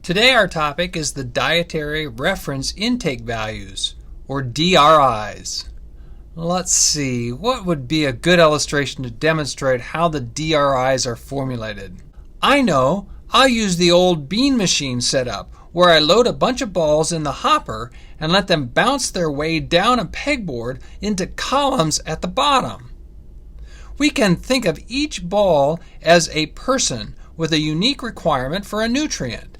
Today our topic is the Dietary Reference Intake Values, or DRIs. Let's see, what would be a good illustration to demonstrate how the DRIs are formulated? I know, I'll use the old bean machine setup, where I load a bunch of balls in the hopper and let them bounce their way down a pegboard into columns at the bottom. We can think of each ball as a person with a unique requirement for a nutrient.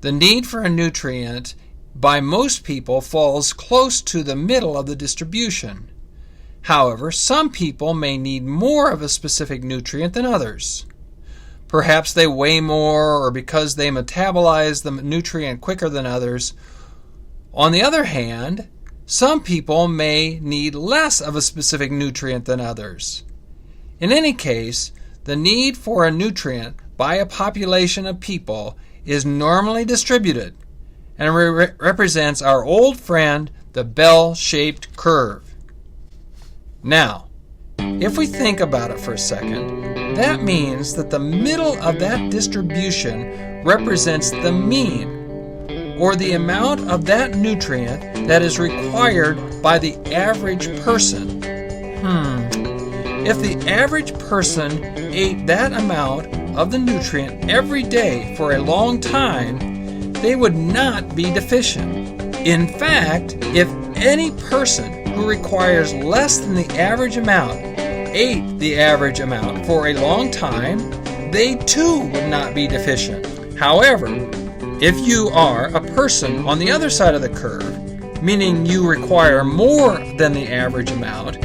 The need for a nutrient by most people falls close to the middle of the distribution. However, some people may need more of a specific nutrient than others. Perhaps they weigh more or because they metabolize the nutrient quicker than others. On the other hand, some people may need less of a specific nutrient than others. In any case, the need for a nutrient by a population of people is normally distributed and represents our old friend, the bell-shaped curve. Now, if we think about it for a second, that means that the middle of that distribution represents the mean, or the amount of that nutrient that is required by the average person. If the average person ate that amount of the nutrient every day for a long time, they would not be deficient. In fact, if any person who requires less than the average amount ate the average amount for a long time, they too would not be deficient. However, if you are a person on the other side of the curve, meaning you require more than the average amount,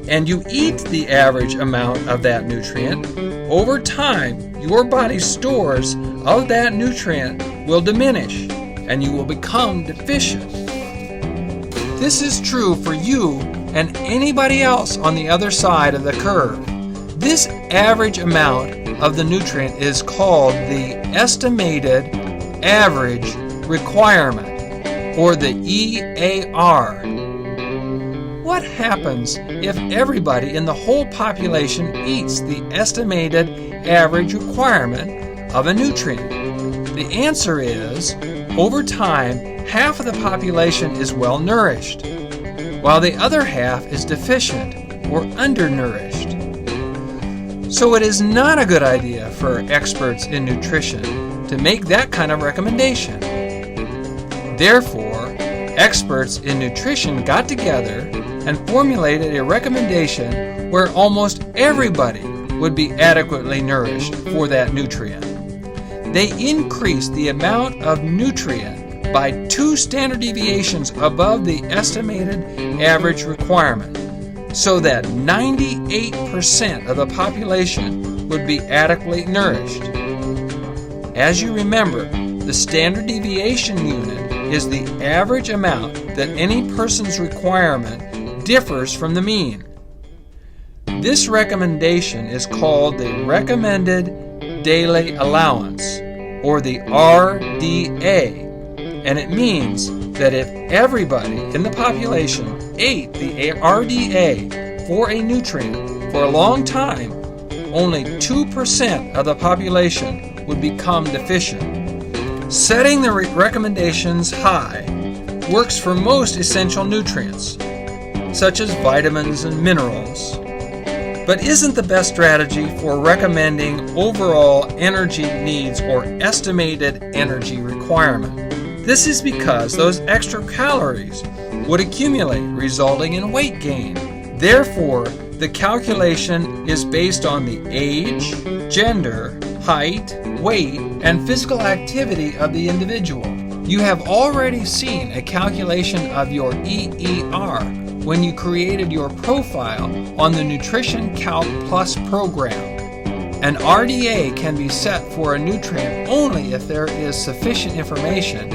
and you eat the average amount of that nutrient, over time, your body's stores of that nutrient will diminish, and you will become deficient. This is true for you and anybody else on the other side of the curve. This average amount of the nutrient is called the estimated average requirement, or the EAR. What happens if everybody in the whole population eats the estimated average requirement of a nutrient? The answer is, over time, half of the population is well nourished, while the other half is deficient or undernourished. So it is not a good idea for experts in nutrition to make that kind of recommendation. Therefore, experts in nutrition got together and formulated a recommendation where almost everybody would be adequately nourished for that nutrient. They increased the amount of nutrient by 2 standard deviations above the estimated average requirement, so that 98% of the population would be adequately nourished. As you remember, the standard deviation unit is the average amount that any person's requirement differs from the mean. This recommendation is called the Recommended Daily Allowance, or the RDA, and it means that if everybody in the population ate the RDA for a nutrient for a long time, only 2% of the population would become deficient. Setting the recommendations high works for most essential nutrients, such as vitamins and minerals, but isn't the best strategy for recommending overall energy needs or estimated energy requirement. This is because those extra calories would accumulate, resulting in weight gain. Therefore, the calculation is based on the age, gender, height, weight, and physical activity of the individual. You have already seen a calculation of your EER when you created your profile on the Nutrition Calc Plus program. An RDA can be set for a nutrient only if there is sufficient information.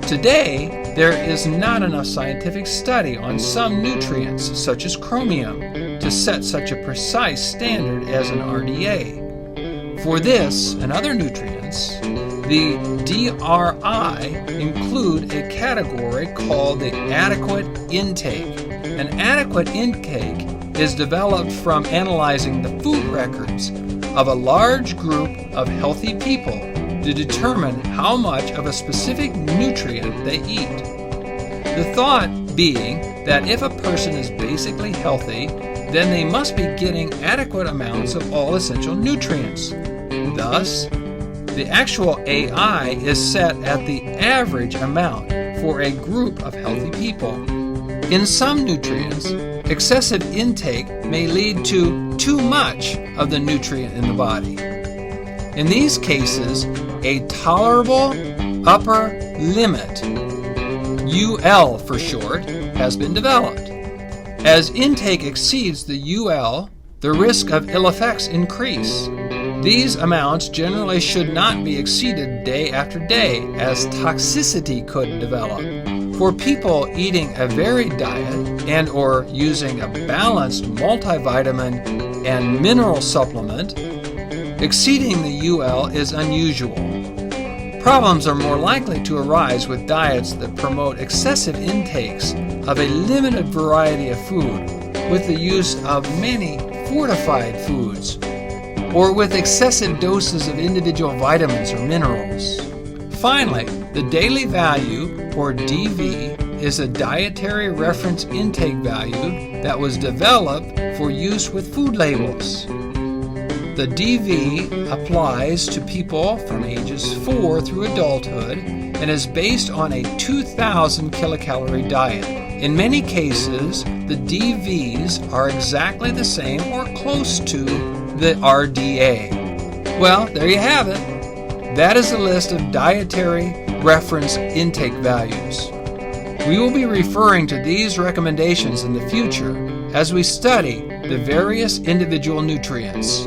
Today, there is not enough scientific study on some nutrients, such as chromium, to set such a precise standard as an RDA. For this and other nutrients, the DRI include a category called the adequate intake. An adequate intake is developed from analyzing the food records of a large group of healthy people to determine how much of a specific nutrient they eat. The thought being that if a person is basically healthy, then they must be getting adequate amounts of all essential nutrients. Thus, the actual AI is set at the average amount for a group of healthy people. In some nutrients, excessive intake may lead to too much of the nutrient in the body. In these cases, a tolerable upper limit, UL for short, has been developed. As intake exceeds the UL, the risk of ill effects increase. These amounts generally should not be exceeded day after day, as toxicity could develop. For people eating a varied diet and or using a balanced multivitamin and mineral supplement, exceeding the UL is unusual. Problems are more likely to arise with diets that promote excessive intakes of a limited variety of food, with the use of many fortified foods, or with excessive doses of individual vitamins or minerals. Finally, the daily value, or DV, is a dietary reference intake value that was developed for use with food labels. The DV applies to people from ages 4 through adulthood and is based on a 2,000 kilocalorie diet. In many cases, the DVs are exactly the same or close to the RDA. Well, there you have it. That is a list of dietary reference intake values. We will be referring to these recommendations in the future as we study the various individual nutrients.